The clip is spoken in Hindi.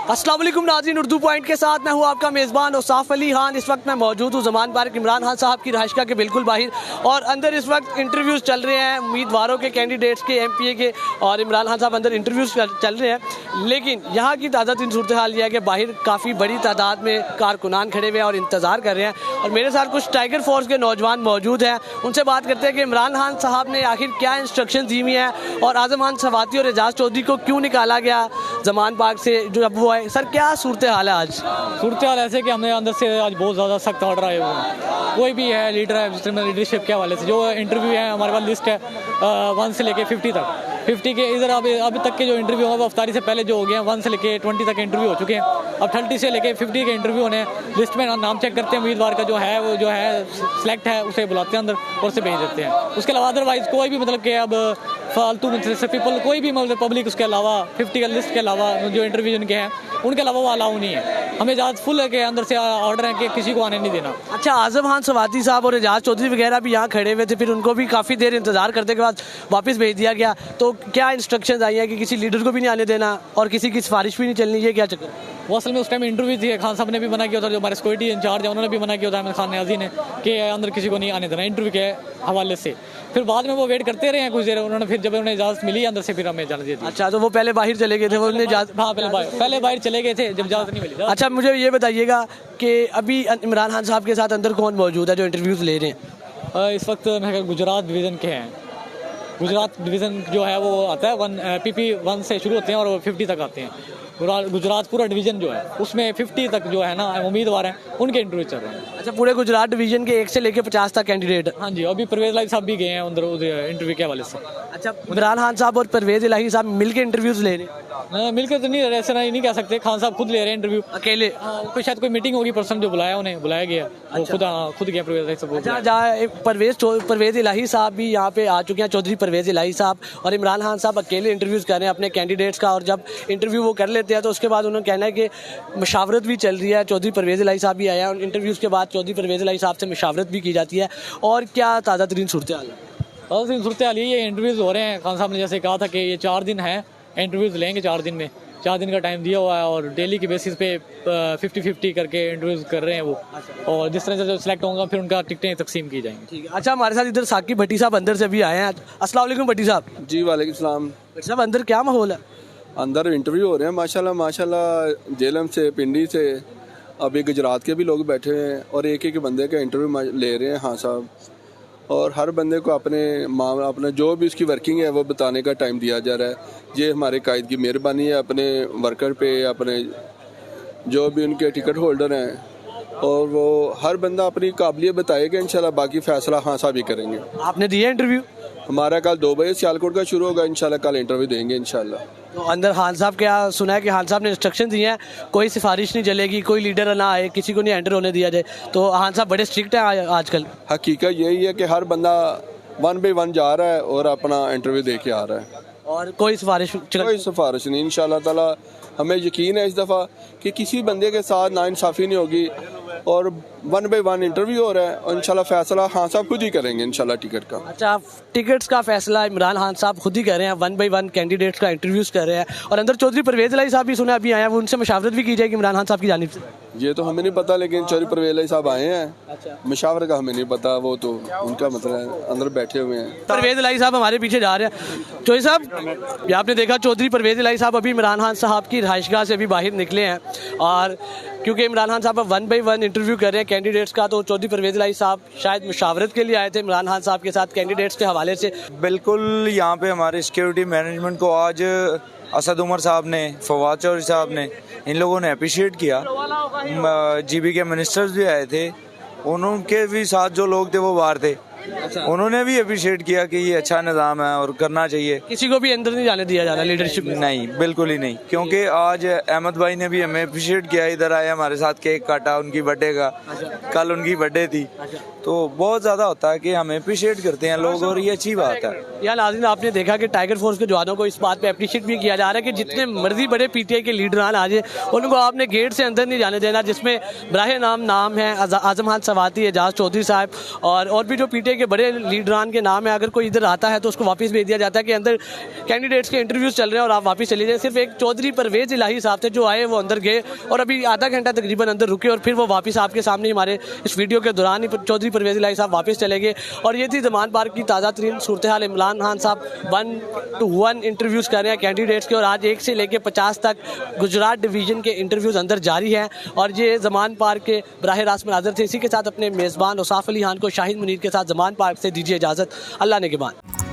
अस्सलाम वालेकुम नाज़रीन, उर्दू पॉइंट के साथ मैं हूँ आपका मेज़बान औसाफ अली खान। इस वक्त मैं मौजूद हूँ ज़मान पार्क इमरान खान साहब की रहायशगाह के बिल्कुल बाहर, और अंदर इस वक्त इंटरव्यूज़ चल रहे हैं उम्मीदवारों के, कैंडिडेट्स के, MPA के, और इमरान खान साहब अंदर इंटरव्यूज़ चल रहे हैं। लेकिन यहाँ की ताज़ा तीन सूरत हाल यह है कि बाहर काफ़ी बड़ी तादाद में कारकुनान खड़े हुए हैं और इंतज़ार कर रहे हैं, और मेरे साथ कुछ टाइगर फोर्स के नौजवान मौजूद हैं। उनसे बात करते हैं कि इमरान खान साहब ने आखिर क्या इंस्ट्रक्शन दी हुई हैं और आज़म खान सवाती और एजाज चौधरी को क्यों निकाला गया ज़मान पार्क से जब वो आए। सर, क्या सूरत हाल है आज? सूरत हाल ऐसे कि हमें अंदर से आज बहुत ज़्यादा सख्त ऑर्डर आए हुए हैं। कोई भी है लीडर है जिसमें लीडरशिप के हवाले से जो इंटरव्यू है, हमारे पास लिस्ट है 1 से लेके 50 तक। 50 के इधर अभी तक के जो इंटरव्यू हैं वो अफ्तारी से पहले जो हो गए हैं 1 से लेके 20 तक इंटरव्यू हो चुके हैं। अब 30 से लेके 50 के इंटरव्यू होने हैं। लिस्ट में नाम चेक करते हैं, उम्मीदवार का जो है वो जो है सिलेक्ट है उसे बुलाते हैं अंदर और उसे भेज देते हैं। उसके अलावा अदरवाइज कोई भी मतलब कि अब फालतू पीपल कोई भी मतलब पब्लिक उसके अलावा 50 का लिस्ट के अलावा जो इंटरव्यू उनके हैं उनके अलावा वो अलाउ नहीं है। हमें इजाज़त फुल है कि अंदर से ऑर्डर है कि किसी को आने नहीं देना। अच्छा, आज़म खान सवाती साहब और एजाज चौधरी वगैरह भी यहाँ खड़े हुए थे, फिर उनको भी काफ़ी देर इंतजार करने के बाद वापस भेज दिया गया, तो क्या इंस्ट्रक्शंस आई हैं कि किसी लीडर को भी नहीं आने देना और किसी की सिफारिश भी नहीं चलनी, ये क्या चक्कर? वो असल में उस टाइम इंटरव्यू थी, खान साहब ने भी मना किया था, जो हमारे सिक्योरिटी इंचार्ज है उन्होंने भी मना किया था, अहमद खान न्याजी ने, कि अंदर किसी को नहीं आने देना इंटरव्यू के हवाले से। फिर बाद में वो वेट करते रहे हैं कुछ देर, उन्होंने फिर जब उन्हें इजाज़त मिली अंदर से फिर हमें जाने दी। अच्छा, तो वो पहले बाहर चले गए थे, वो उन्हें हाँ पहले बाहर चले गए थे जब इजाज़त नहीं मिली। अच्छा, मुझे ये बताइएगा कि अभी इमरान खान साहब के साथ अंदर कौन मौजूद है जो इंटरव्यूज़ ले रहे हैं? इस वक्त मैं गुजरात डिवीज़न के हैं। गुजरात डिवीज़न जो है वो आता है PP 1 से शुरू होते हैं और 50 तक आते हैं। गुजरात पूरा डिवीज़न जो है उसमें 50 तक जो है ना उम्मीदवार हैं, उनके इंटरव्यू चल रहे हैं। अच्छा, पूरे गुजरात डिवीज़न के 1 से लेकर 50 तक कैंडिडेट? हाँ जी, अभी परवेज़ इलाही साहब भी गए हैं उधर इंटरव्यू के हवाले से। अच्छा, इमरान खान साहब और परवेज़ इलाही साहब मिलकर इंटरव्यूज़ ले रहे हैं? मिलकर तो नहीं, ऐसा नहीं कह सकते। खान साहब खुद ले रहे हैं इंटरव्यू अकेले? कोई शायद कोई मीटिंग होगी, पर्सन जो बुलाया उन्हें बुलाया गया, वो खुद गया परवेज़ इलाही साहब। अच्छा, जहाँ परवेज़ इलाही साहब भी यहाँ पे आ चुके हैं, चौधरी परवेज़ इलाही साहब, और इमरान खान साहब अकेले इंटरव्यूज़ कर रहे हैं अपने कैंडिडेट्स का, और जब इंटरव्यू वो कर लेते हैं तो उसके बाद उन्होंने कहना है कि मशावरत भी चल रही है। चौधरी परवेज़ इलाही साहब भी आया है, इंटरव्यूज़ के बाद चौधरी परवेज़ इलाही साहब से मशावरत भी की जाती है। और क्या ताज़ा तरीन सूरत हाल है? ताज़ा तरीन सूरत हाल ये इंटरव्यूज़ हो रहे हैं। खान साहब ने जैसे कहा था कि ये 4 दिन है, इंटरव्यूज़ लेंगे 4 दिन में, 4 दिन का टाइम दिया हुआ है, और डेली की बेसिस पे 50-50 करके इंटरव्यूज़ कर रहे हैं वो, और जिस तरह से जो सिलेक्ट होगा फिर उनका टिकटें तकसीम की जाएंगी। ठीक है। अच्छा, हमारे साथ इधर साकिब भट्टी साहब अंदर से भी आए हैं। अस्सलाम वालेकुम भट्टी साहब। जी वालेकुम सलाम। भट्टी साहब, अंदर क्या माहौल है? अंदर इंटरव्यू हो रहे हैं माशाल्लाह जेलम से, पिंडी से, अभी गुजरात के भी लोग बैठे हैं, और एक एक बंदे का इंटरव्यू ले रहे हैं। हाँ साहब, और हर बंदे को अपने जो भी उसकी वर्किंग है वो बताने का टाइम दिया जा रहा है। ये हमारे कायद की मेहरबानी है अपने वर्कर पे, अपने जो भी उनके टिकट होल्डर हैं, और वो हर बंदा अपनी काबिलियत बताएगा। इंशाल्लाह बाकी फैसला हाँ साहब ही करेंगे। आपने दिया इंटरव्यू? हमारा कल 2 बजे सियालकोट का शुरू होगा, इंशाल्लाह कल इंटरव्यू देंगे इंशाल्लाह। तो अंदर खान साहब, क्या सुना है कि खान साहब ने इंस्ट्रक्शन दिए हैं कोई सिफारिश नहीं चलेगी, कोई लीडर ना आए, किसी को नहीं एंटर होने दिया जाए, तो खान साहब बड़े स्ट्रिक्ट हैं आजकल? हकीकत यही है कि हर बंदा 1 by 1 जा रहा है और अपना इंटरव्यू दे के आ रहा है, और कोई सिफारिश नहीं। इंशाल्लाह ताला हमें यकीन है इस दफ़ा कि किसी बंदे के साथ नाइंसाफ़ी नहीं होगी, और 1 by 1 इंटरव्यू हो रहा है, और इंशाल्लाह फैसला खान साहब खुद ही करेंगे इंशाल्लाह टिकट का। अच्छा, टिकट्स का फैसला इमरान खान साहब खुद ही कर रहे हैं, 1 by 1 कैंडिडेट्स का इंटरव्यूज़ कर रहे हैं, और अंदर चौधरी परवेज़ इलाही साहब भी सुना अभी आए हैं, वो उनसे मशावरत भी की जाएगी इमरान खान साहब की जानिब से? ये तो हमें नहीं पता, लेकिन चौधरी परवेज़ इलाही साहब आए हैं। अच्छा, मशावरत का हमें नहीं पता, वो तो उनका मतलब है, अंदर बैठे हुए हैं। परवेज़ इलाही साहब हमारे पीछे जा रहे हैं। चौधरी साहब, ये आपने देखा चौधरी परवेज़ इलाही साहब अभी इमरान खान साहब की रहायशगाह से अभी बाहर निकले हैं, और क्योंकि इमरान खान साहब 1 by 1 इंटरव्यू कर रहे हैं कैंडिडेट्स का, तो चौधरी परवेज़ इलाही साहब शायद मशावरत के लिए आए थे इमरान खान साहब के साथ कैंडिडेट्स के हवाले से। बिल्कुल, यहाँ पे हमारे सिक्योरिटी मैनेजमेंट को आज असद उमर साहब ने, फवाद चौधरी साहब ने, इन लोगों ने अप्रिशिएट किया। GB के मिनिस्टर्स भी आए थे, उनके भी साथ जो लोग थे वो बाहर थे, उन्होंने भी अप्रिशिएट किया कि ये अच्छा निज़ाम है और करना चाहिए। किसी को भी अंदर नहीं जाने दिया जा रहा लीडरशिप में? नहीं, बिल्कुल ही नहीं, क्योंकि आज अहमद भाई ने भी हमें अप्रिशिएट किया, इधर आए हमारे साथ, केक काटा उनकी बर्थडे का, कल उनकी बर्थडे थी, तो बहुत ज़्यादा होता है कि हमें अप्रिशिएट करते हैं लोग, और ये अच्छी बात है। यार नाज़रीन, आपने देखा कि टाइगर फोर्स के जवानों को इस बात पे अप्रिशिएट भी किया जा रहा है कि जितने मर्जी बड़े PTI के लीडरान आ जाए, उनको आपने गेट से अंदर नहीं जाने देना, जिसमें बराह नाम है आज़म खान सवाती, एजाज चौधरी साहब, और भी जो PTI एमपीए के बड़े लीडरान के नाम है, अगर कोई इधर आता है तो उसको वापस भेज दिया जाता है कि अंदर कैंडिडेट्स के इंटरव्यूज़ चल रहे हैं और आप वापस चले जाए। सिर्फ एक चौधरी परवेज इलाही साहब थे जो आए, वो अंदर गए और अभी आधा घंटा तकरीबन अंदर रुके और फिर वो वापस आपके सामने हमारे इस वीडियो के दौरान ही चौधरी परवेज इलाही साहब वापस चले गए। और ये थी ज़मान पार्क की ताज़ा तरीन सूरत हाल। इमरान खान साहब 1-to-1 इंटरव्यूज़ कर रहे हैं कैंडिडेट्स के और आज 1 से लेकर 50 तक गुजरात डिवीज़न के इंटरव्यूज़ अंदर जारी हैं। और ये ज़मान पार्क के बराह रास्त मनाज़र थे। इसी के साथ अपने मेज़बान औसाफ अली खान को शाहिद मुनीर के साथ ज़मान पार्क से दीजिए इजाज़त। अल्लाह ने के बाद।